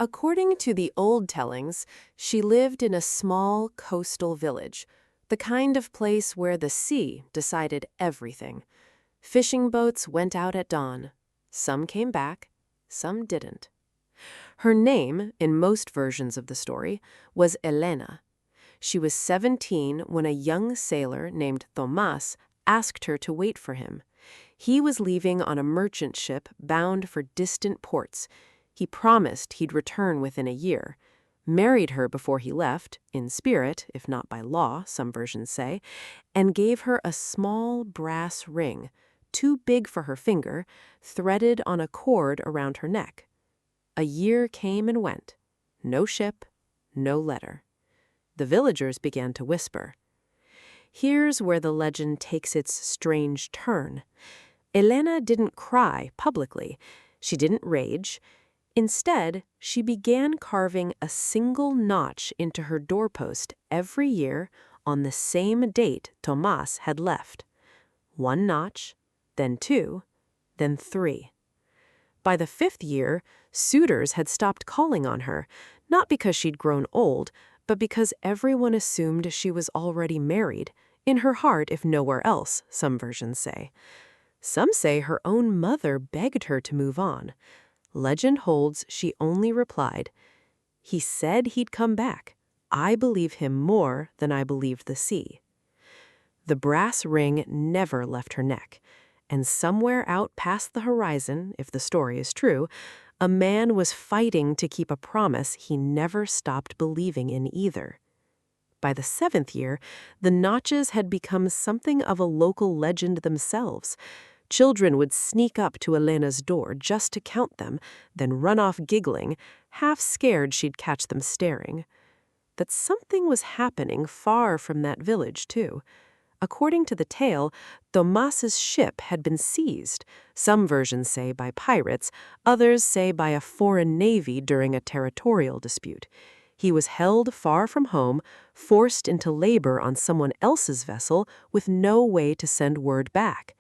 According to the old tellings, she lived in a small coastal village, the kind of place where the sea decided everything. Fishing boats went out at dawn. Some came back, some didn't. Her name, in most versions of the story, was Elena. She was 17 when a young sailor named Tomas asked her to wait for him. He was leaving on a merchant ship bound for distant ports. He promised he'd return within a year, married her before he left, in spirit, if not by law, some versions say, and gave her a small brass ring, too big for her finger, threaded on a cord around her neck. A year came and went. No ship, no letter. The villagers began to whisper. Here's where the legend takes its strange turn. Elena didn't cry publicly. She didn't rage. Instead, she began carving a single notch into her doorpost every year on the same date Tomas had left. One notch, then two, then three. By the 5th year, suitors had stopped calling on her, not because she'd grown old, but because everyone assumed she was already married, in her heart if nowhere else, some versions say. Some say her own mother begged her to move on. Legend holds she only replied, "He said he'd come back. I believe him more than I believed the sea." The brass ring never left her neck, and somewhere out past the horizon, if the story is true, a man was fighting to keep a promise he never stopped believing in either. By the 7th year, the notches had become something of a local legend themselves. Children would sneak up to Elena's door just to count them, then run off giggling, half scared she'd catch them staring. That something was happening far from that village, too. According to the tale, Tomas's ship had been seized. Some versions say by pirates, others say by a foreign navy during a territorial dispute. He was held far from home, forced into labor on someone else's vessel with no way to send word back.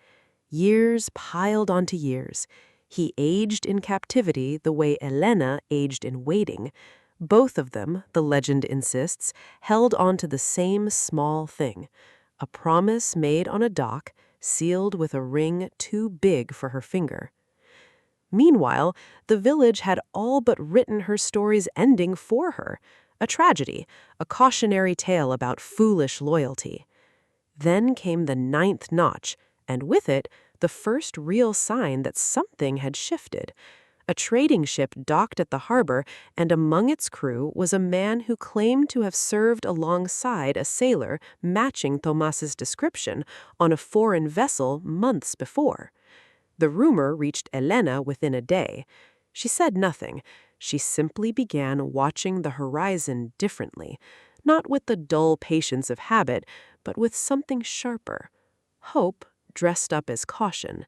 Years piled onto years. He aged in captivity the way Elena aged in waiting. Both of them, the legend insists, held on to the same small thing. A promise made on a dock, sealed with a ring too big for her finger. Meanwhile, the village had all but written her story's ending for her. A tragedy, a cautionary tale about foolish loyalty. Then came the 9th notch, and with it, the first real sign that something had shifted. A trading ship docked at the harbor, and among its crew was a man who claimed to have served alongside a sailor matching Tomas's description on a foreign vessel months before. The rumor reached Elena within a day. She said nothing. She simply began watching the horizon differently, not with the dull patience of habit, but with something sharper. Hope dressed up as caution.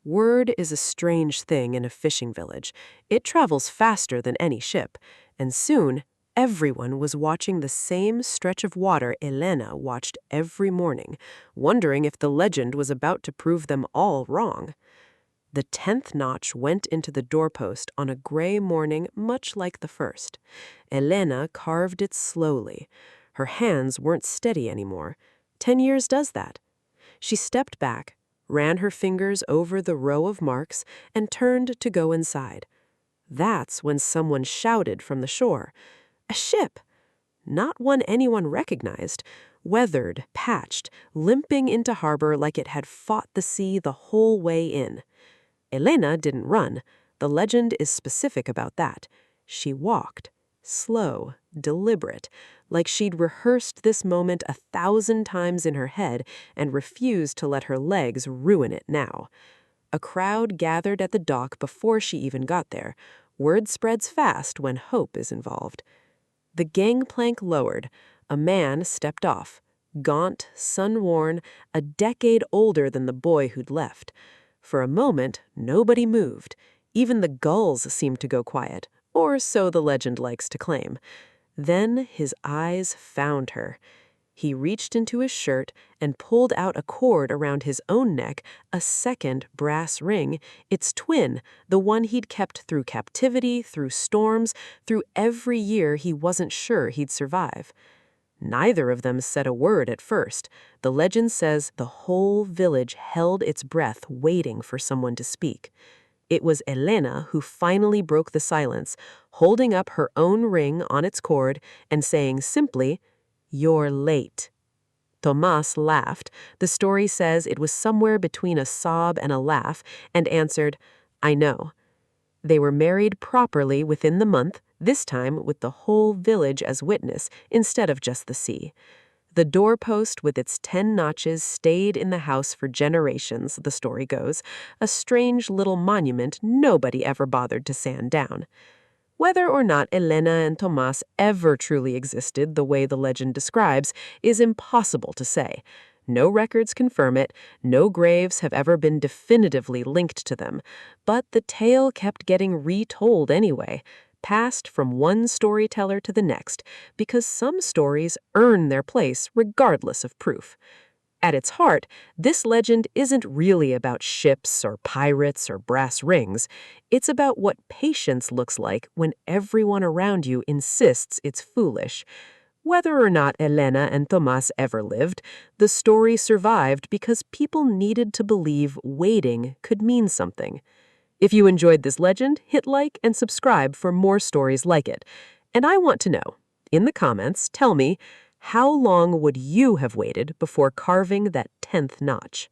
Word is a strange thing in a fishing village. It travels faster than any ship, and soon everyone was watching the same stretch of water Elena watched every morning, wondering if the legend was about to prove them all wrong. The 10th notch went into the doorpost on a gray morning much like the first. Elena carved it slowly. Her hands weren't steady anymore. 10 years does that. She stepped back, ran her fingers over the row of marks, and turned to go inside. That's when someone shouted from the shore. A ship! Not one anyone recognized. Weathered, patched, limping into harbor like it had fought the sea the whole way in. Elena didn't run. The legend is specific about that. She walked, slow, deliberate, like she'd rehearsed this moment 1,000 times in her head and refused to let her legs ruin it now. A crowd gathered at the dock before she even got there. Word spreads fast when hope is involved. The gangplank lowered. A man stepped off, gaunt, sun-worn, a decade older than the boy who'd left. For a moment, nobody moved. Even the gulls seemed to go quiet, or so the legend likes to claim. Then his eyes found her. He reached into his shirt and pulled out a cord around his own neck, a second brass ring, its twin, the one he'd kept through captivity, through storms, through every year he wasn't sure he'd survive. Neither of them said a word at first. The legend says the whole village held its breath waiting for someone to speak. It was Elena who finally broke the silence, holding up her own ring on its cord and saying simply, "You're late." Tomas laughed. The story says it was somewhere between a sob and a laugh, and answered, "I know." They were married properly within the month, this time with the whole village as witness instead of just the sea. The doorpost with its 10 notches stayed in the house for generations, the story goes, a strange little monument nobody ever bothered to sand down. Whether or not Elena and Tomas ever truly existed the way the legend describes is impossible to say. No records confirm it, no graves have ever been definitively linked to them, but the tale kept getting retold anyway, passed from one storyteller to the next, because some stories earn their place regardless of proof. At its heart, this legend isn't really about ships or pirates or brass rings. It's about what patience looks like when everyone around you insists it's foolish. Whether or not Elena and Tomas ever lived, the story survived because people needed to believe waiting could mean something. If you enjoyed this legend, hit like and subscribe for more stories like it. And I want to know, in the comments, tell me, how long would you have waited before carving that 10th notch?